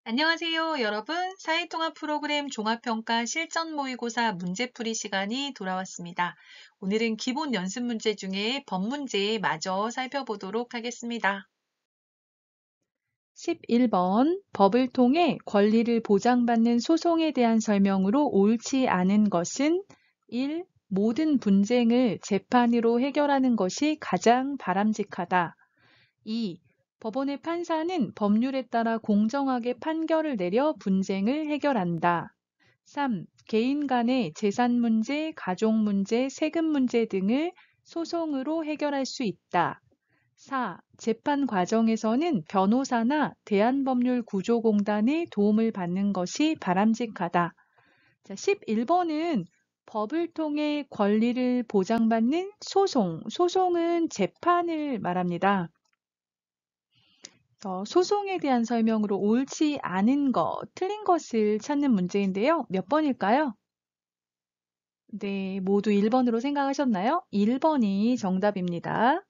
안녕하세요, 여러분. 사회통합 프로그램 종합평가 실전 모의고사 문제풀이 시간이 돌아왔습니다. 오늘은 기본 연습 문제 중에 법문제 마저 살펴보도록 하겠습니다. 11번 법을 통해 권리를 보장받는 소송에 대한 설명으로 옳지 않은 것은 1. 모든 분쟁을 재판으로 해결하는 것이 가장 바람직하다. 2. 법원의 판사는 법률에 따라 공정하게 판결을 내려 분쟁을 해결한다. 3. 개인 간의 재산 문제, 가족 문제, 세금 문제 등을 소송으로 해결할 수 있다. 4. 재판 과정에서는 변호사나 대한법률구조공단의 도움을 받는 것이 바람직하다. 11번은 법을 통해 권리를 보장받는 소송은 재판을 말합니다. 소송에 대한 설명으로 옳지 않은 것, 틀린 것을 찾는 문제인데요. 몇 번일까요? 네, 모두 1번으로 생각하셨나요? 1번이 정답입니다.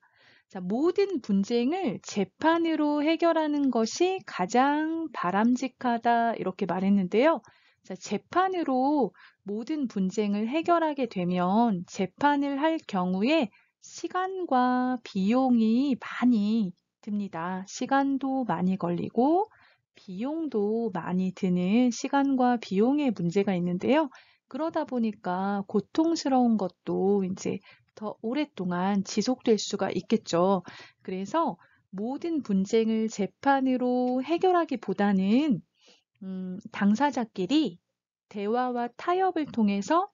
자, 모든 분쟁을 재판으로 해결하는 것이 가장 바람직하다 이렇게 말했는데요. 자, 재판으로 모든 분쟁을 해결하게 되면 재판을 할 경우에 시간과 비용이 많이 듭니다. 시간도 많이 걸리고 비용도 많이 드는 시간과 비용의 문제가 있는데요. 그러다 보니까 고통스러운 것도 이제 더 오랫동안 지속될 수가 있겠죠. 그래서 모든 분쟁을 재판으로 해결하기보다는 당사자끼리 대화와 타협을 통해서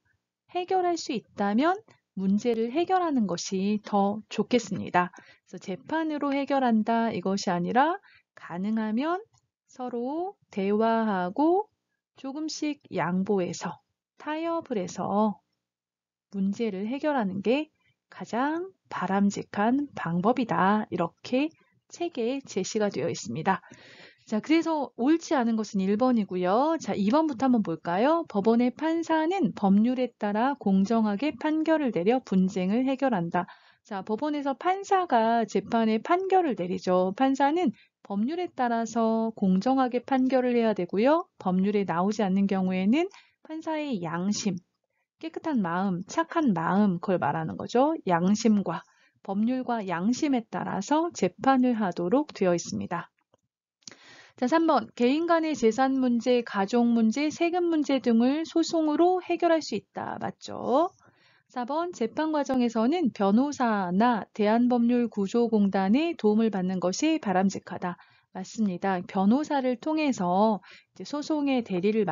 해결할 수 있다면 문제를 해결하는 것이 더 좋겠습니다. 그래서 재판으로 해결한다 이것이 아니라 가능하면 서로 대화하고 조금씩 양보해서 타협을 해서 문제를 해결하는 게 가장 바람직한 방법이다. 이렇게 책에 제시가 되어 있습니다. 자, 그래서 옳지 않은 것은 1번이고요. 자, 2번부터 한번 볼까요? 법원의 판사는 법률에 따라 공정하게 판결을 내려 분쟁을 해결한다. 자, 법원에서 판사가 재판에 판결을 내리죠. 판사는 법률에 따라서 공정하게 판결을 해야 되고요. 법률에 나오지 않는 경우에는 판사의 양심, 깨끗한 마음, 착한 마음, 그걸 말하는 거죠. 양심과 법률과 양심에 따라서 재판을 하도록 되어 있습니다. 자, 3번. 개인 간의 재산 문제, 가족 문제, 세금 문제 등을 소송으로 해결할 수 있다. 맞죠? 4번. 재판 과정에서는 변호사나 대한법률구조공단의 도움을 받는 것이 바람직하다. 맞습니다. 변호사를 통해서 이제 소송의 대리를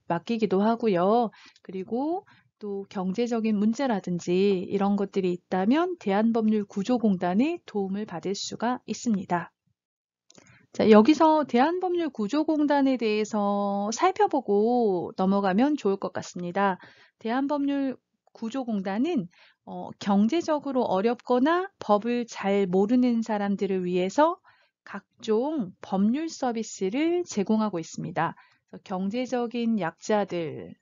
맡기기도 하고요. 그리고 또 경제적인 문제라든지 이런 것들이 있다면 대한법률구조공단의 도움을 받을 수가 있습니다. 자, 여기서 대한법률구조공단에 대해서 살펴보고 넘어가면 좋을 것 같습니다. 대한법률구조공단은 경제적으로 어렵거나 법을 잘 모르는 사람들을 위해서 각종 법률 서비스를 제공하고 있습니다. 경제적인 약자들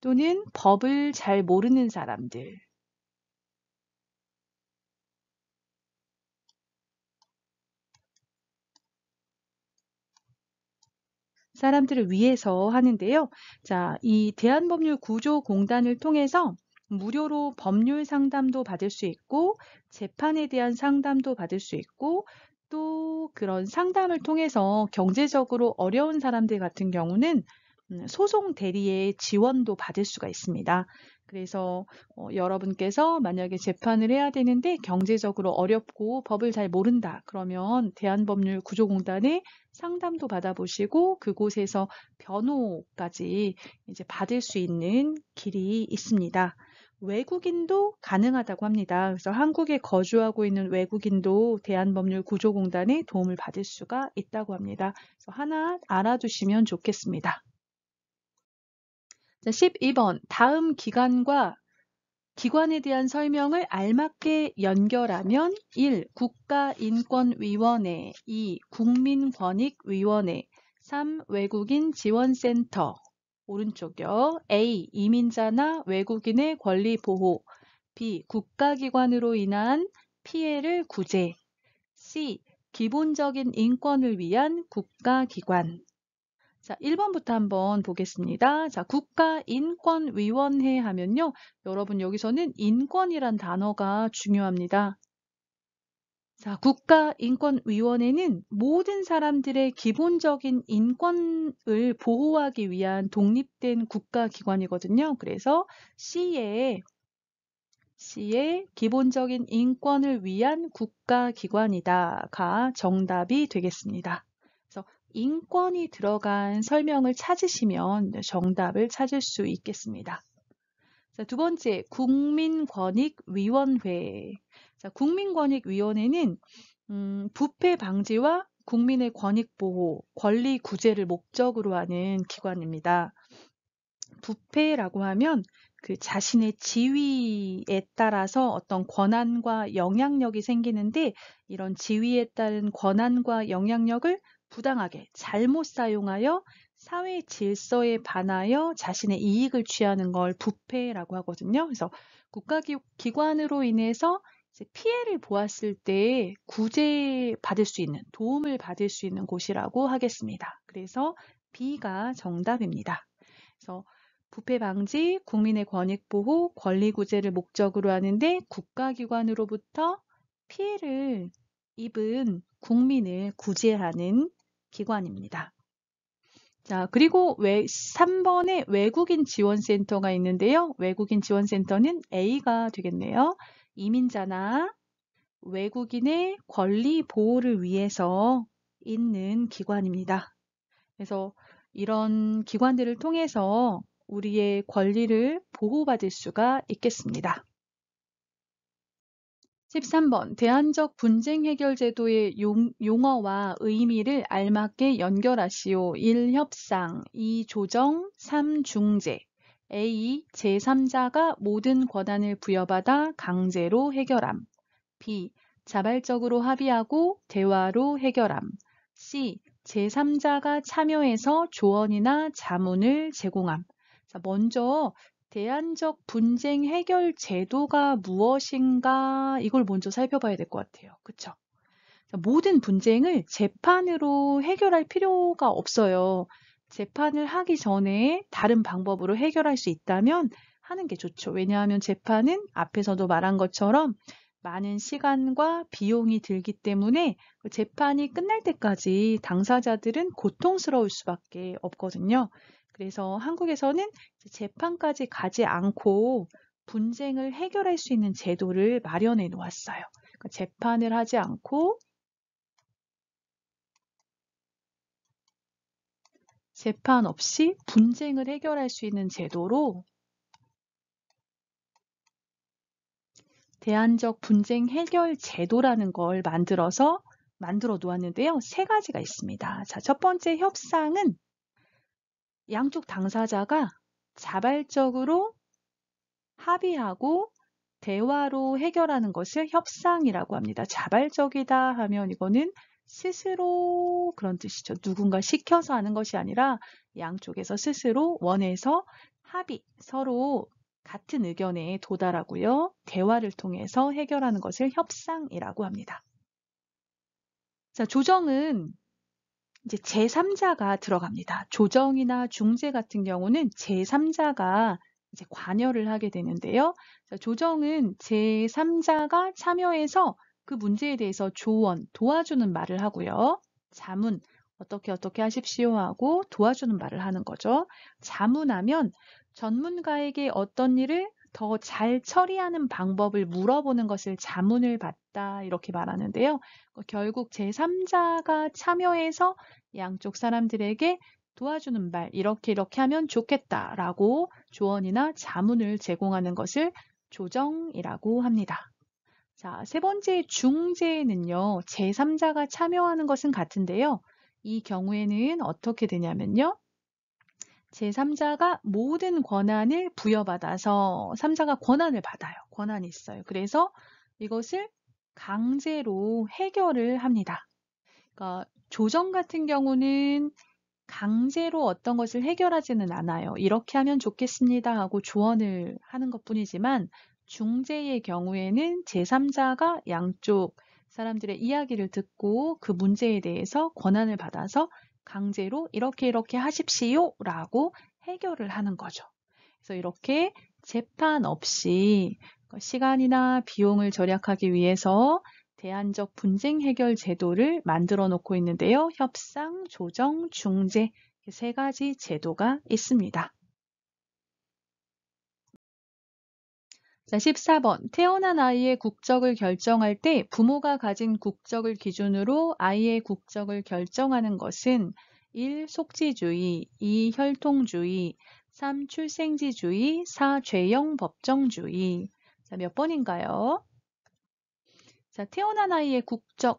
또는 법을 잘 모르는 사람들을 위해서 하는데요. 자, 이 대한법률구조공단을 통해서 무료로 법률 상담도 받을 수 있고 재판에 대한 상담도 받을 수 있고 또 그런 상담을 통해서 경제적으로 어려운 사람들 같은 경우는 소송 대리의 지원도 받을 수가 있습니다. 그래서 여러분께서 만약에 재판을 해야 되는데 경제적으로 어렵고 법을 잘 모른다. 그러면 대한법률구조공단에 상담도 받아보시고 그곳에서 변호까지 이제 받을 수 있는 길이 있습니다. 외국인도 가능하다고 합니다. 그래서 한국에 거주하고 있는 외국인도 대한법률구조공단의 도움을 받을 수가 있다고 합니다. 그래서 하나 알아두시면 좋겠습니다. 자, 12번. 다음 기관에 대한 설명을 알맞게 연결하면 1. 국가인권위원회 2. 국민권익위원회 3. 외국인지원센터 오른쪽이요. A. 이민자나 외국인의 권리 보호 B. 국가기관으로 인한 피해를 구제 C. 기본적인 인권을 위한 국가기관. 자, 1번부터 한번 보겠습니다. 자, 국가인권위원회 하면요. 여러분 여기서는 인권이란 단어가 중요합니다. 자, 국가인권위원회는 모든 사람들의 기본적인 인권을 보호하기 위한 독립된 국가기관이거든요. 그래서 C의 기본적인 인권을 위한 국가기관이다가 정답이 되겠습니다. 그래서 인권이 들어간 설명을 찾으시면 정답을 찾을 수 있겠습니다. 자, 두 번째, 국민권익위원회. 자, 국민권익위원회는 부패 방지와 국민의 권익 보호, 권리 구제를 목적으로 하는 기관입니다. 부패라고 하면 그 자신의 지위에 따라서 어떤 권한과 영향력이 생기는데 이런 지위에 따른 권한과 영향력을 부당하게 잘못 사용하여 사회 질서에 반하여 자신의 이익을 취하는 걸 부패라고 하거든요. 그래서 국가기관으로 인해서 피해를 보았을 때 구제받을 수 있는, 도움을 받을 수 있는 곳이라고 하겠습니다. 그래서 B가 정답입니다. 그래서 부패 방지, 국민의 권익 보호, 권리 구제를 목적으로 하는데 국가기관으로부터 피해를 입은 국민을 구제하는 기관입니다. 자, 그리고 3번에 외국인 지원센터가 있는데요. 외국인 지원센터는 A가 되겠네요. 이민자나 외국인의 권리 보호를 위해서 있는 기관입니다. 그래서 이런 기관들을 통해서 우리의 권리를 보호받을 수가 있겠습니다. 13번, 대안적 분쟁 해결 제도의 용어와 의미를 알맞게 연결하시오. 1. 협상, 2. 조정, 3. 중재. A. 제3자가 모든 권한을 부여받아 강제로 해결함. B. 자발적으로 합의하고 대화로 해결함. C. 제3자가 참여해서 조언이나 자문을 제공함. 자, 먼저 대안적 분쟁 해결 제도가 무엇인가 이걸 먼저 살펴봐야 될 것 같아요. 그쵸? 모든 분쟁을 재판으로 해결할 필요가 없어요. 재판을 하기 전에 다른 방법으로 해결할 수 있다면 하는 게 좋죠. 왜냐하면 재판은 앞에서도 말한 것처럼 많은 시간과 비용이 들기 때문에 재판이 끝날 때까지 당사자들은 고통스러울 수밖에 없거든요. 그래서 한국에서는 재판까지 가지 않고 분쟁을 해결할 수 있는 제도를 마련해 놓았어요. 그러니까 재판을 하지 않고 재판 없이 분쟁을 해결할 수 있는 제도로 대안적 분쟁 해결 제도라는 걸 만들어 놓았는데요. 3가지가 있습니다. 자, 첫 번째 협상은 양쪽 당사자가 자발적으로 합의하고 대화로 해결하는 것을 협상이라고 합니다. 자발적이다 하면 이거는 스스로 그런 뜻이죠. 누군가 시켜서 하는 것이 아니라 양쪽에서 스스로 원해서 합의, 서로 같은 의견에 도달하고요. 대화를 통해서 해결하는 것을 협상이라고 합니다. 자, 조정은 이제 제3자가 들어갑니다. 조정이나 중재 같은 경우는 제3자가 이제 관여를 하게 되는데요. 자, 조정은 제3자가 참여해서 그 문제에 대해서 조언, 도와주는 말을 하고요. 자문, 어떻게 하십시오 하고 도와주는 말을 하는 거죠. 자문하면 전문가에게 어떤 일을 더 잘 처리하는 방법을 물어보는 것을 자문을 받다 이렇게 말하는데요. 결국 제3자가 참여해서 양쪽 사람들에게 도와주는 말, 이렇게 하면 좋겠다라고 조언이나 자문을 제공하는 것을 조정이라고 합니다. 자, 3번째 중재는요. 제3자가 참여하는 것은 같은데요. 이 경우에는 어떻게 되냐면요. 제3자가 모든 권한을 부여받아서 3자가 권한을 받아요. 권한이 있어요. 그래서 이것을 강제로 해결을 합니다. 그러니까 조정 같은 경우는 강제로 어떤 것을 해결하지는 않아요. 이렇게 하면 좋겠습니다 하고 조언을 하는 것뿐이지만 중재의 경우에는 제3자가 양쪽 사람들의 이야기를 듣고 그 문제에 대해서 권한을 받아서 강제로 이렇게 하십시오 라고 해결을 하는 거죠. 그래서 이렇게 재판 없이 시간이나 비용을 절약하기 위해서 대안적 분쟁 해결 제도를 만들어 놓고 있는데요. 협상, 조정, 중재 세 가지 제도가 있습니다. 자, 14번. 태어난 아이의 국적을 결정할 때 부모가 가진 국적을 기준으로 아이의 국적을 결정하는 것은 1. 속지주의, 2. 혈통주의, 3. 출생지주의, 4. 죄형 법정주의. 자, 몇 번인가요? 자, 태어난 아이의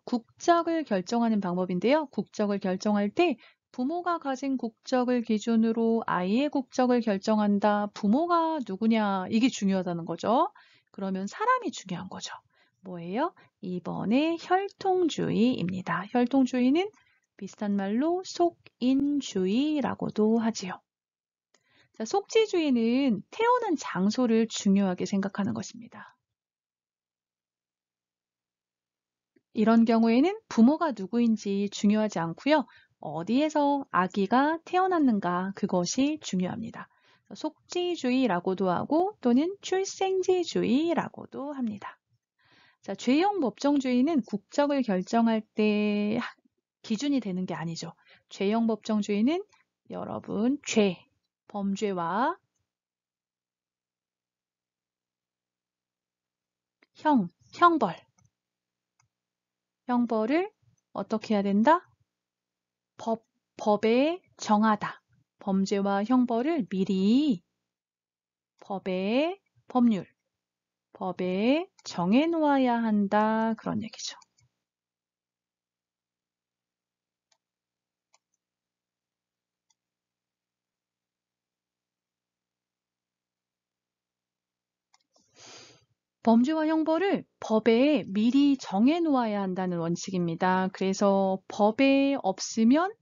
국적을 결정하는 방법인데요. 국적을 결정할 때 부모가 가진 국적을 기준으로 아이의 국적을 결정한다. 부모가 누구냐? 이게 중요하다는 거죠. 그러면 사람이 중요한 거죠. 뭐예요? 2번의 혈통주의입니다. 혈통주의는 비슷한 말로 속인주의라고도 하지요. 자, 속지주의는 태어난 장소를 중요하게 생각하는 것입니다. 이런 경우에는 부모가 누구인지 중요하지 않고요. 어디에서 아기가 태어났는가 그것이 중요합니다. 속지주의라고도 하고 또는 출생지주의라고도 합니다. 자, 죄형 법정주의는 국적을 결정할 때 기준이 되는 게 아니죠. 죄형 법정주의는 여러분 범죄와 형벌을 어떻게 해야 된다? 법에 정하다. 범죄와 형벌을 미리 법에 정해 놓아야 한다. 그런 얘기죠. 범죄와 형벌을 법에 미리 정해 놓아야 한다는 원칙입니다. 그래서 법에 없으면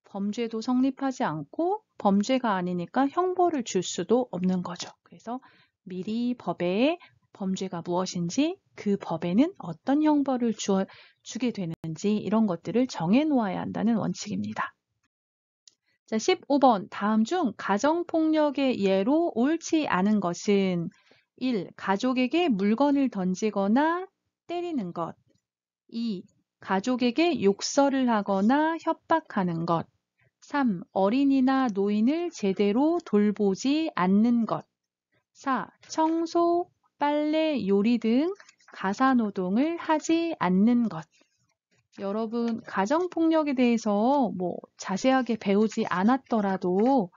범죄도 성립하지 않고 범죄가 아니니까 형벌을 줄 수도 없는 거죠. 그래서 미리 법에 범죄가 무엇인지 그 법에는 어떤 형벌을 주게 되는지 이런 것들을 정해 놓아야 한다는 원칙입니다. 자, 15번. 다음 중 가정폭력의 예로 옳지 않은 것은 1. 가족에게 물건을 던지거나 때리는 것. 2. 가족에게 욕설을 하거나 협박하는 것. 3. 어린이나 노인을 제대로 돌보지 않는 것. 4. 청소, 빨래, 요리 등 가사노동을 하지 않는 것. 여러분, 가정폭력에 대해서 자세하게 배우지 않았더라도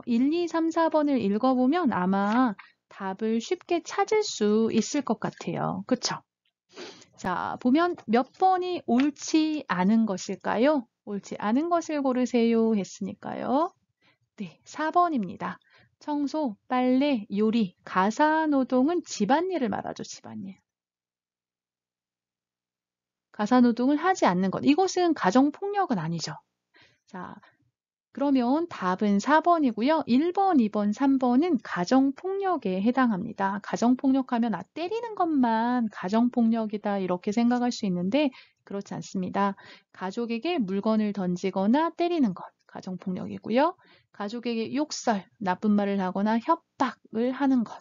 1, 2, 3, 4번을 읽어보면 아마 답을 쉽게 찾을 수 있을 것 같아요. 그쵸? 자, 보면 몇 번이 옳지 않은 것일까요? 옳지 않은 것을 고르세요 했으니까요. 네, 4번입니다. 청소, 빨래, 요리, 가사노동은 집안일을 말하죠, 집안일. 가사노동을 하지 않는 것. 이것은 가정폭력은 아니죠. 자, 그러면 답은 4번이고요. 1번, 2번, 3번은 가정폭력에 해당합니다. 가정폭력하면 때리는 것만 가정폭력이다 이렇게 생각할 수 있는데 그렇지 않습니다. 가족에게 물건을 던지거나 때리는 것, 가정폭력이고요. 가족에게 욕설, 나쁜 말을 하거나 협박을 하는 것.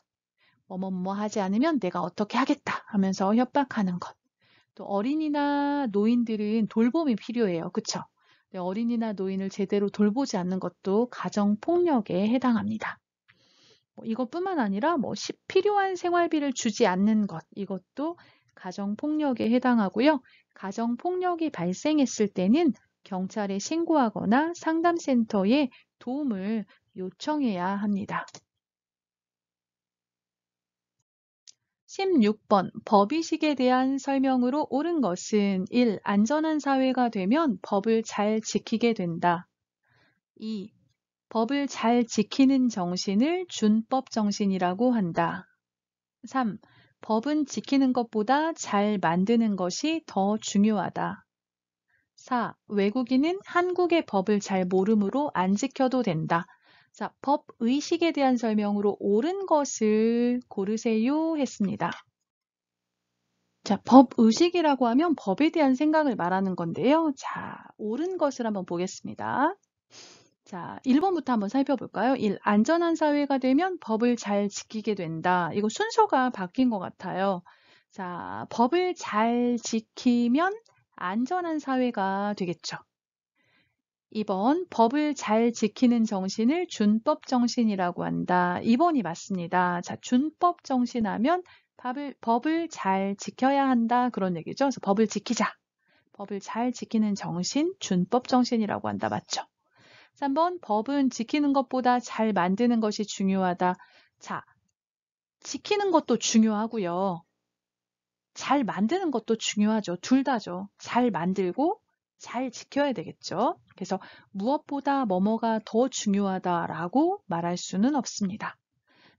뭐뭐뭐 하지 않으면 내가 어떻게 하겠다 하면서 협박하는 것. 또 어린이나 노인들은 돌봄이 필요해요. 그쵸? 어린이나 노인을 제대로 돌보지 않는 것도 가정폭력에 해당합니다. 이것뿐만 아니라 필요한 생활비를 주지 않는 것, 이것도 가정폭력에 해당하고요. 가정폭력이 발생했을 때는 경찰에 신고하거나 상담센터에 도움을 요청해야 합니다. 16번. 법의식에 대한 설명으로 옳은 것은 1. 안전한 사회가 되면 법을 잘 지키게 된다. 2. 법을 잘 지키는 정신을 준법 정신이라고 한다. 3. 법은 지키는 것보다 잘 만드는 것이 더 중요하다. 4. 외국인은 한국의 법을 잘 모르므로 안 지켜도 된다. 자, 법 의식에 대한 설명으로 옳은 것을 고르세요 했습니다. 자, 법의식이라고 하면 법에 대한 생각을 말하는 건데요. 자, 옳은 것을 한번 보겠습니다. 자, 1번부터 한번 살펴볼까요? 1. 안전한 사회가 되면 법을 잘 지키게 된다. 이거 순서가 바뀐 것 같아요. 자, 법을 잘 지키면 안전한 사회가 되겠죠. 2번, 법을 잘 지키는 정신을 준법 정신이라고 한다. 2번이 맞습니다. 자, 준법 정신 하면 법을 잘 지켜야 한다. 그런 얘기죠. 그래서 법을 지키자. 법을 잘 지키는 정신, 준법 정신이라고 한다. 맞죠? 3번, 법은 지키는 것보다 잘 만드는 것이 중요하다. 자, 지키는 것도 중요하고요. 잘 만드는 것도 중요하죠. 둘 다죠. 잘 만들고 잘 지켜야 되겠죠. 그래서 무엇보다 뭐뭐가 더 중요하다라고 말할 수는 없습니다.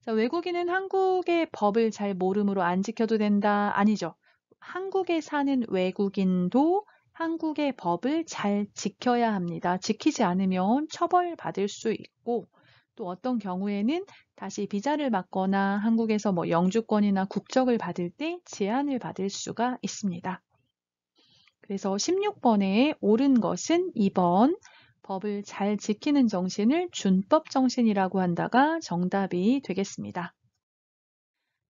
자, 외국인은 한국의 법을 잘 모르므로 안 지켜도 된다. 아니죠. 한국에 사는 외국인도 한국의 법을 잘 지켜야 합니다. 지키지 않으면 처벌받을 수 있고 또 어떤 경우에는 다시 비자를 받거나 한국에서 뭐 영주권이나 국적을 받을 때 제한을 받을 수가 있습니다. 그래서 16번에 옳은 것은 2번 법을 잘 지키는 정신을 준법 정신이라고 한다가 정답이 되겠습니다.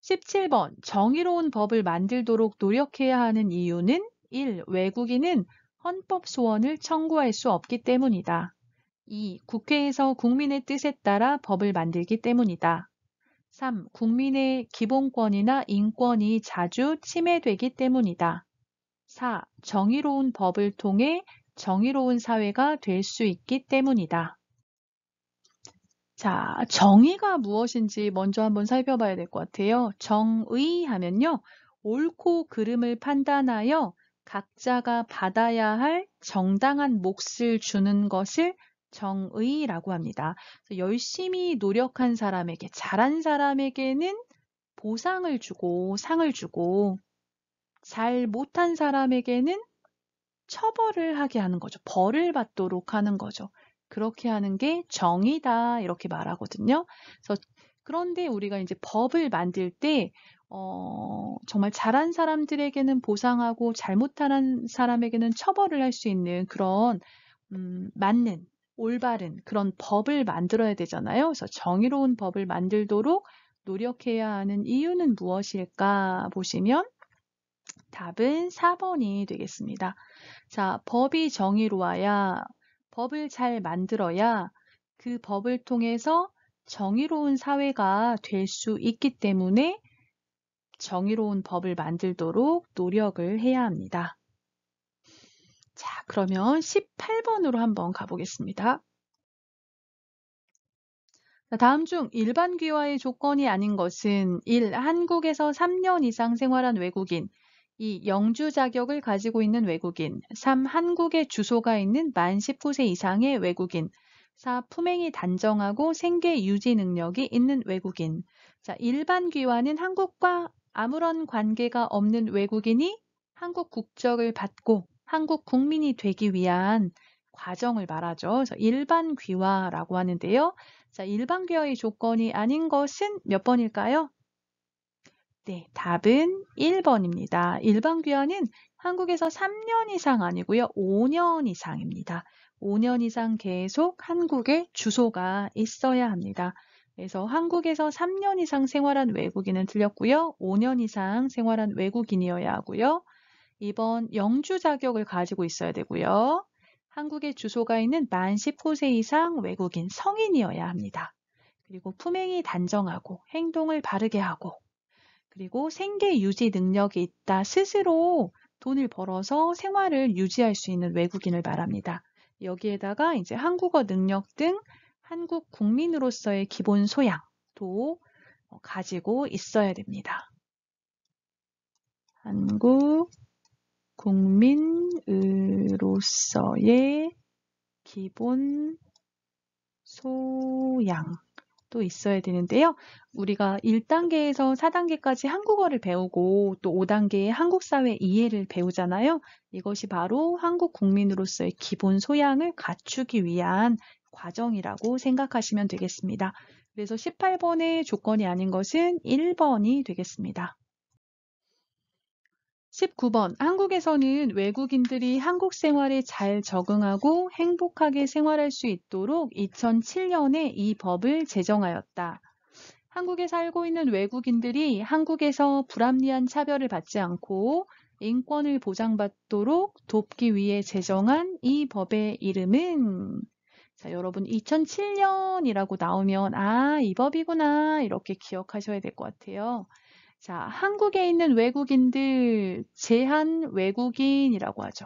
17번 정의로운 법을 만들도록 노력해야 하는 이유는 1. 외국인은 헌법 소원을 청구할 수 없기 때문이다. 2. 국회에서 국민의 뜻에 따라 법을 만들기 때문이다. 3. 국민의 기본권이나 인권이 자주 침해되기 때문이다. 4. 정의로운 법을 통해 정의로운 사회가 될 수 있기 때문이다. 자, 정의가 무엇인지 먼저 한번 살펴봐야 될 것 같아요. 정의 하면요. 옳고 그름을 판단하여 각자가 받아야 할 정당한 몫을 주는 것을 정의라고 합니다. 열심히 노력한 사람에게, 잘한 사람에게는 보상을 주고 상을 주고 잘 못한 사람에게는 처벌을 하게 하는 거죠. 벌을 받도록 하는 거죠. 그렇게 하는 게 정의다 이렇게 말하거든요. 그래서 그런데 우리가 이제 법을 만들 때 정말 잘한 사람들에게는 보상하고 잘못한 사람에게는 처벌을 할 수 있는 그런 맞는 올바른 그런 법을 만들어야 되잖아요. 그래서 정의로운 법을 만들도록 노력해야 하는 이유는 무엇일까 보시면 답은 4번이 되겠습니다. 자, 법이 정의로워야 법을 잘 만들어야 그 법을 통해서 정의로운 사회가 될 수 있기 때문에 정의로운 법을 만들도록 노력을 해야 합니다. 자, 그러면 18번으로 한번 가보겠습니다. 자, 다음 중 일반 귀화의 조건이 아닌 것은 1. 한국에서 3년 이상 생활한 외국인 2. 영주 자격을 가지고 있는 외국인 3. 한국에 주소가 있는 만 19세 이상의 외국인 4. 품행이 단정하고 생계 유지 능력이 있는 외국인. 자, 일반 귀화는 한국과 아무런 관계가 없는 외국인이 한국 국적을 받고 한국 국민이 되기 위한 과정을 말하죠. 그래서 일반 귀화라고 하는데요. 자, 일반 귀화의 조건이 아닌 것은 몇 번일까요? 네, 답은 1번입니다. 일반 귀화는 한국에서 3년 이상 아니고요. 5년 이상입니다. 5년 이상 계속 한국에 주소가 있어야 합니다. 그래서 한국에서 3년 이상 생활한 외국인은 틀렸고요. 5년 이상 생활한 외국인이어야 하고요. 2번 영주 자격을 가지고 있어야 되고요. 한국에 주소가 있는 만 19세 이상 외국인 성인이어야 합니다. 그리고 품행이 단정하고 행동을 바르게 하고 그리고 생계 유지 능력이 있다. 스스로 돈을 벌어서 생활을 유지할 수 있는 외국인을 말합니다. 여기에다가 이제 한국어 능력 등 한국 국민으로서의 기본 소양도 가지고 있어야 됩니다. 한국 국민으로서의 기본 소양도 있어야 되는데요. 우리가 1단계에서 4단계까지 한국어를 배우고 또 5단계에 한국 사회 이해를 배우잖아요. 이것이 바로 한국 국민으로서의 기본 소양을 갖추기 위한 과정이라고 생각하시면 되겠습니다. 그래서 18번의 조건이 아닌 것은 1번이 되겠습니다. 19번. 한국에서는 외국인들이 한국 생활에 잘 적응하고 행복하게 생활할 수 있도록 2007년에 이 법을 제정하였다. 한국에 살고 있는 외국인들이 한국에서 불합리한 차별을 받지 않고 인권을 보장받도록 돕기 위해 제정한 이 법의 이름은, 자, 여러분 2007년이라고 나오면 이 법이구나 이렇게 기억하셔야 될 것 같아요. 자, 한국에 있는 외국인들, 제한 외국인이라고 하죠.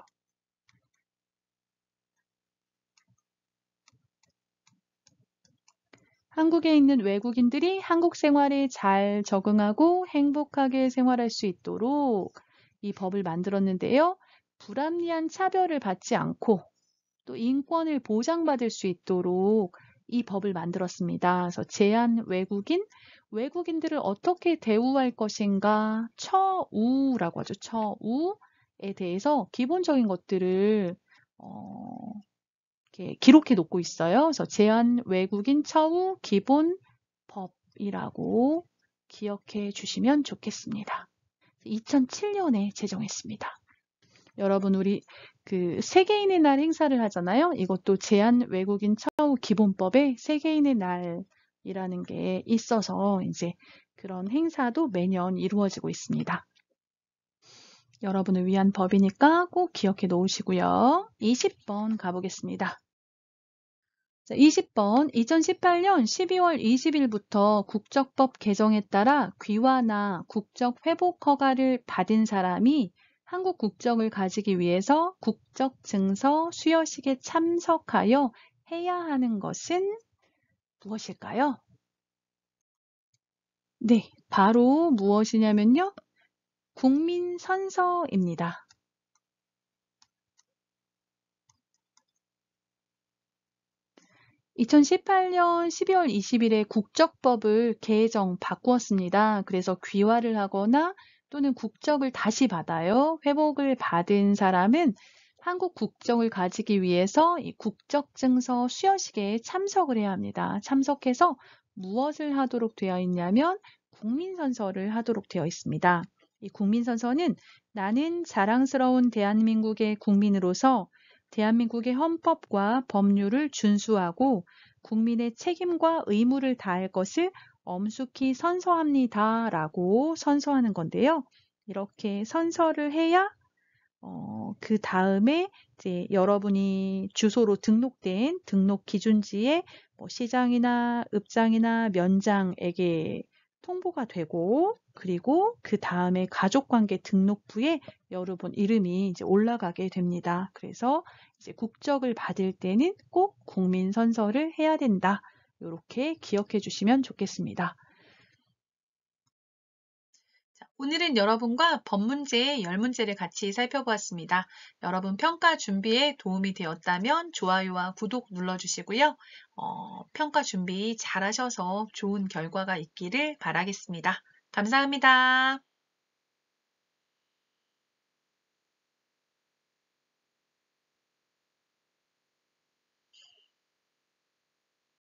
한국에 있는 외국인들이 한국 생활에 잘 적응하고 행복하게 생활할 수 있도록 이 법을 만들었는데요. 불합리한 차별을 받지 않고 또 인권을 보장받을 수 있도록 이 법을 만들었습니다. 그래서 제한 외국인, 외국인들을 어떻게 대우할 것인가, 처우라고 하죠. 처우에 대해서 기본적인 것들을 이렇게 기록해 놓고 있어요. 그래서 제한 외국인 처우 기본 법이라고 기억해 주시면 좋겠습니다. 2007년에 제정했습니다. 여러분, 우리 그 세계인의 날 행사를 하잖아요. 이것도 제한 외국인 처우 기본법에 세계인의 날이라는 게 있어서 이제 그런 행사도 매년 이루어지고 있습니다. 여러분을 위한 법이니까 꼭 기억해 놓으시고요. 20번 가보겠습니다. 자, 20번 2018년 12월 20일부터 국적법 개정에 따라 귀화나 국적 회복 허가를 받은 사람이 한국 국적을 가지기 위해서 국적증서 수여식에 참석하여 해야 하는 것은 무엇일까요? 네, 바로 무엇이냐면요. 국민선서입니다. 2018년 12월 20일에 국적법을 바꾸었습니다. 그래서 귀화를 하거나 또는 국적을 다시 받아요. 회복을 받은 사람은 한국 국적을 가지기 위해서 이 국적증서 수여식에 참석을 해야 합니다. 참석해서 무엇을 하도록 되어 있냐면 국민선서를 하도록 되어 있습니다. 이 국민선서는 나는 자랑스러운 대한민국의 국민으로서 대한민국의 헌법과 법률을 준수하고 국민의 책임과 의무를 다할 것을 엄숙히 선서합니다라고 선서하는 건데요. 이렇게 선서를 해야 그 다음에 이제 여러분이 주소로 등록된 등록 기준지에 시장이나 읍장이나 면장에게 통보가 되고, 그리고 그 다음에 가족관계 등록부에 여러분 이름이 이제 올라가게 됩니다. 그래서 이제 국적을 받을 때는 꼭 국민선서를 해야 된다. 이렇게 기억해 주시면 좋겠습니다. 오늘은 여러분과 법문제 10문제를 같이 살펴보았습니다. 여러분 평가 준비에 도움이 되었다면 좋아요와 구독 눌러주시고요. 평가 준비 잘하셔서 좋은 결과가 있기를 바라겠습니다. 감사합니다.